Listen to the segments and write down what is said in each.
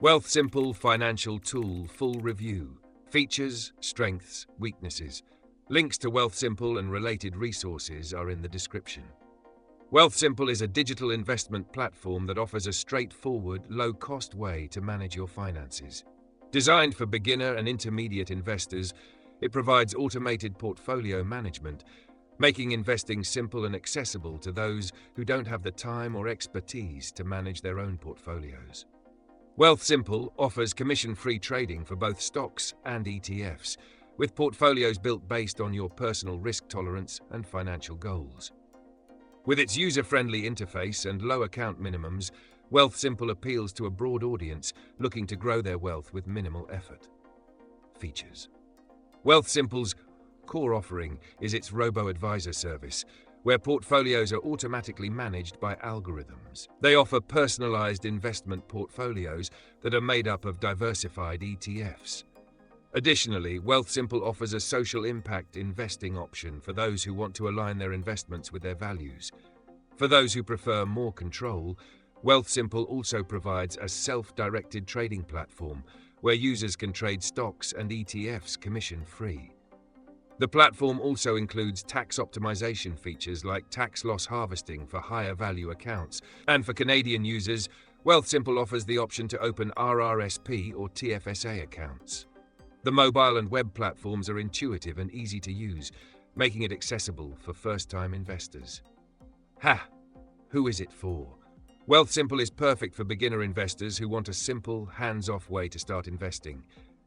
Wealthsimple Financial Tool Full Review. Features, strengths, weaknesses. Links to Wealthsimple and related resources are in the description. Wealthsimple is a digital investment platform that offers a straightforward, low-cost way to manage your finances. Designed for beginner and intermediate investors, it provides automated portfolio management, making investing simple and accessible to those who don't have the time or expertise to manage their own portfolios. Wealthsimple offers commission-free trading for both stocks and ETFs, with portfolios built based on your personal risk tolerance and financial goals. With its user-friendly interface and low account minimums, Wealthsimple appeals to a broad audience looking to grow their wealth with minimal effort. Features. Wealthsimple's core offering is its robo-advisor service, where portfolios are automatically managed by algorithms. They offer personalized investment portfolios that are made up of diversified ETFs. Additionally, Wealthsimple offers a social impact investing option for those who want to align their investments with their values. For those who prefer more control, Wealthsimple also provides a self-directed trading platform where users can trade stocks and ETFs commission-free. The platform also includes tax optimization features like tax loss harvesting for higher value accounts. And for Canadian users, Wealthsimple offers the option to open RRSP or TFSA accounts. The mobile and web platforms are intuitive and easy to use, making it accessible for first-time investors. Who is it for? Wealthsimple is perfect for beginner investors who want a simple, hands-off way to start investing.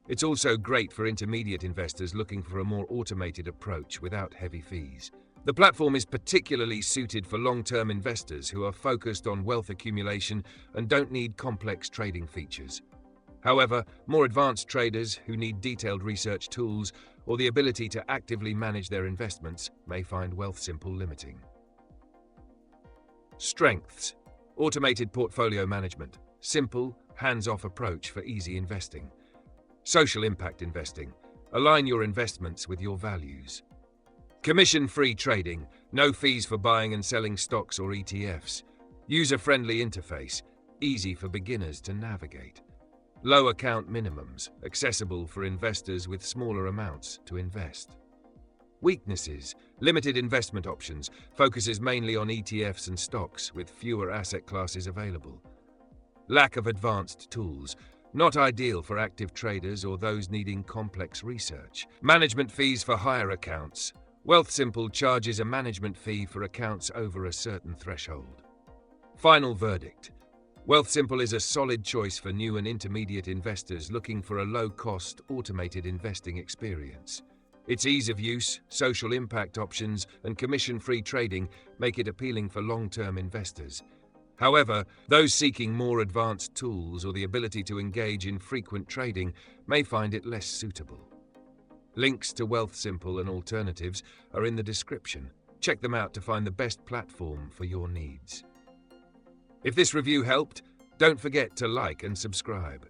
It's also great for intermediate investors looking for a more automated approach without heavy fees. The platform is particularly suited for long-term investors who are focused on wealth accumulation and don't need complex trading features. However, more advanced traders who need detailed research tools or the ability to actively manage their investments may find Wealthsimple limiting. Strengths. Automated portfolio management. Simple, hands-off approach for easy investing. Social impact investing. Align your investments with your values. Commission-free trading. No fees for buying and selling stocks or ETFs. User-friendly interface. Easy for beginners to navigate. Low account minimums. Accessible for investors with smaller amounts to invest. Weaknesses. Limited investment options. Focuses mainly on ETFs and stocks with fewer asset classes available. Lack of advanced tools. Not ideal for active traders or those needing complex research. Management fees for higher accounts. Wealthsimple charges a management fee for accounts over a certain threshold. Final verdict. Wealthsimple is a solid choice for new and intermediate investors looking for a low-cost, automated investing experience. Its ease of use, social impact options, and commission-free trading make it appealing for long-term investors. However, those seeking more advanced tools or the ability to engage in frequent trading may find it less suitable. Links to Wealthsimple and alternatives are in the description. Check them out to find the best platform for your needs. If this review helped, don't forget to like and subscribe.